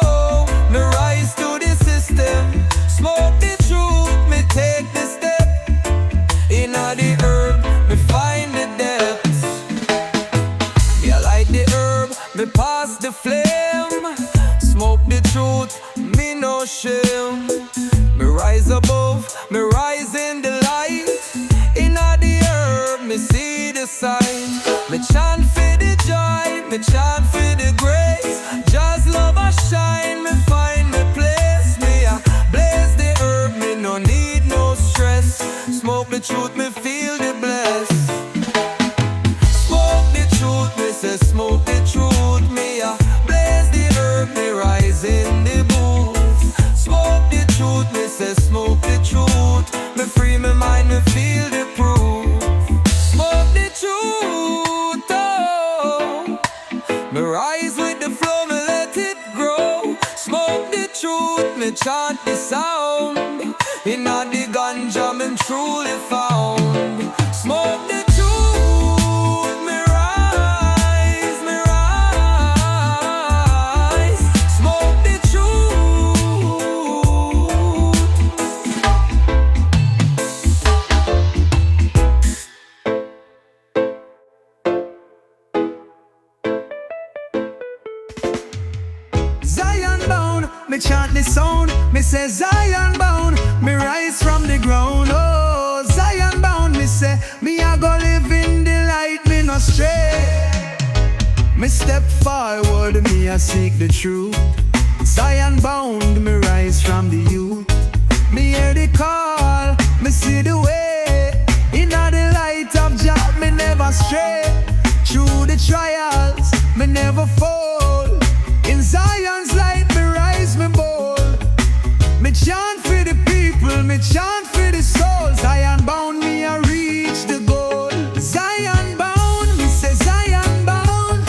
Speaker 3: me rise in the light. Inna the herb, me see the sign. Me chant for the joy, me chant for the grace. Just love a shine, me find me place. Me a blaze the herb, me no need no stress. Smoke the truth, me feel the bless. Smoke the truth, me say smoke the truth. Me a blaze the herb, me rise in the booth. Smoke the truth, me say smoke the truth. Me free my mind, me feel the proof. Smoke the truth, oh. Me rise with the flow, me let it grow. Smoke the truth, me chant the sound. Inna the ganja, me truly found. Smoke the truth, me rise, me rise. Smoke the truth.
Speaker 4: Zion bound, me chant the sound. Me say Zion bound, me rise from the ground. Oh, Zion bound, me say me a go live in the light, me no stray. Me step forward, me a seek the truth. Zion bound, me rise from the youth. Me hear the call, me see the way. Inna the light of Jah, me never stray. Through the trials, me never fall. In Zion's light, me rise, me bold. Me chant for the people, me chant for the soul. Zion bound, me a reach the goal. Zion bound, me say Zion bound.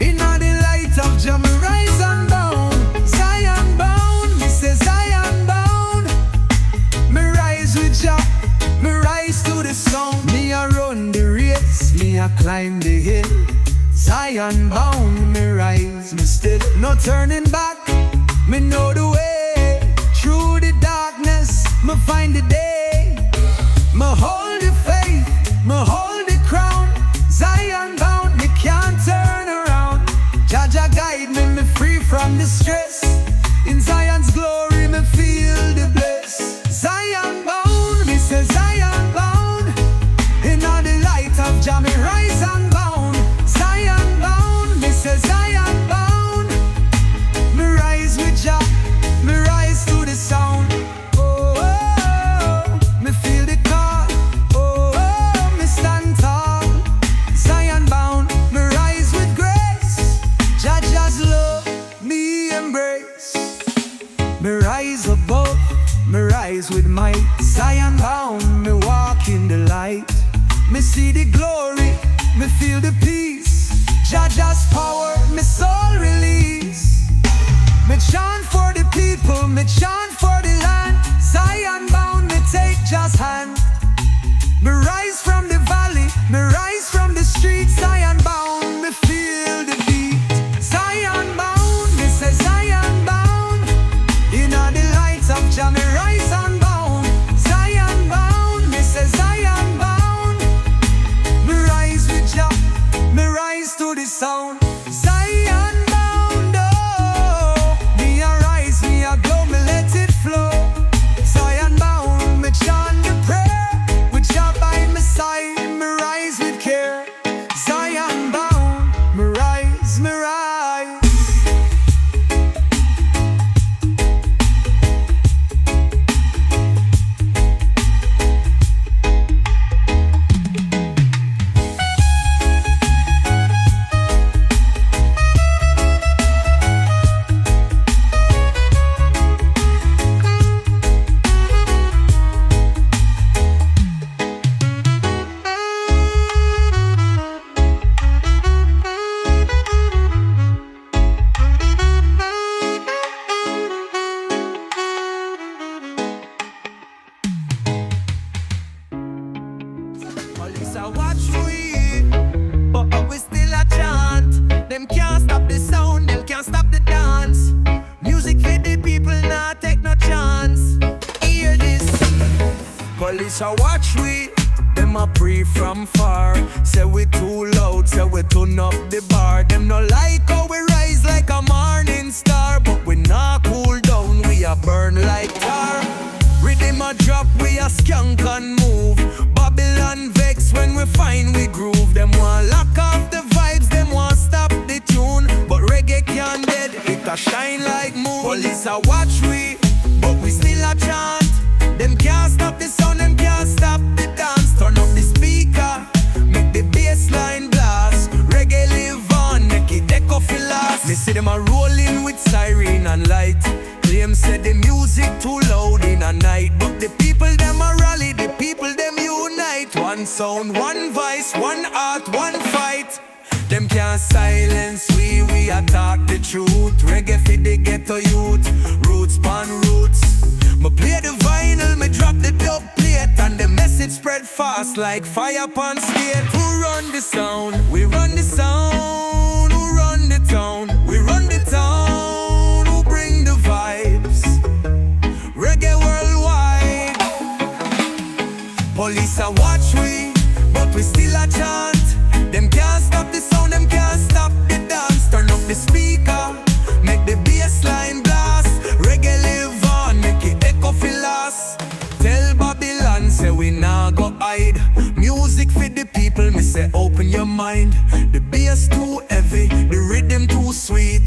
Speaker 4: Inna the light of Jah, me rise and bound. Zion bound, me say Zion bound. Me rise with Jah, me rise to the sound. Me a run the race, me a climb the hill. Zion bound, me rise, me still no turning back. Me know the way through the darkness, me find the day. Me hold the faith, me hold the crown. Zion bound, me can't turn around. Jah Jah guide me, me free from the stress. In Zion's glory, me feel the bliss. Zion bound, me say Zion bound. In all the light of Jah, me rise and bound. Zion bound, me say Zion bound. Me rise with Jah, me rise to the sound. Oh, oh, oh, me feel the call. Oh, oh, me stand tall. Zion bound, me rise with grace. Jah Jah's love, me embrace. Me rise above, me rise with might. Zion bound, me walk in the light. Me see the glory, me feel the peace. Jah Jah's power, me soul release. Me chant for the people, me chant for the land. Zion bound, me take Jah's hand. Me rise from the valley, me rise from the streets. Zion bound, me feel the beat. Zion bound, me say Zion bound. In all the lights of Jah, me rise and bound. Zion bound, me say Zion bound. Me rise with Jah, me rise to the sound. Zion bound, oh. Me a rise, me a glow, me let it flow. Zion bound, me chant the prayer. With Jah by my side, me rise with care. Zion bound, me rise, me rise. Police a watch we, but we still a chant. Them can't stop the sound, them can't stop the dance. Music for the people, not take no chance. Hear this. Police a watch we, them a pray from far. Say we too loud, say we turn up the bar. Them no like how we rise like a morning star, but we not cool down, we a burn like tar.
Speaker 3: Rhythm a drop, we a skank and move. Babylon vex when we find we groove. Them want lock off the vibes, them want stop the tune. But reggae can't dead, it a shine like moon. Police a watch we, but we still a chant. Them can't stop the sound, them can't stop the dance. Turn up the speaker, make the bass line blast. Reggae live on, make it echo feel last. Me see them a rolling with siren and light. Claim said the music too loud in a night. But the people them a rally, the people them unite. One sound, one voice, one heart, one fight. Them can't silence we attack the truth. Reggae for the ghetto youth, roots pan roots. Me play the vinyl, me drop the dub plate. And the message spread fast like fire pan skate. Who run the sound? We run the sound. Who run the town? We run the town. Who bring the vibes? Reggae worldwide. Police a watch we, but we still a chant. Them can't stop the sound, them can't stop the dance. Turn up the speaker, make the bass line blast. Reggae live on, make it echo feel last. Tell Babylon, say we nah go hide. Music for the people, me say open your mind. The bass too heavy, the rhythm too sweet.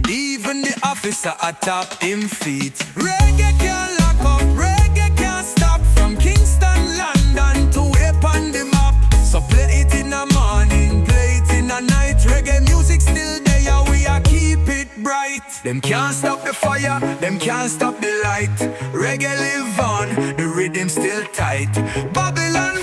Speaker 3: Even the officer atop him feet. Reggae can't lock up, reggae can't stop. From Kingston, London to up on the map. So play it in the morning, play it in the night. Reggae music still there, we a keep it bright. Them can't stop the fire, them can't stop the light. Reggae live on, the rhythm still tight. Babylon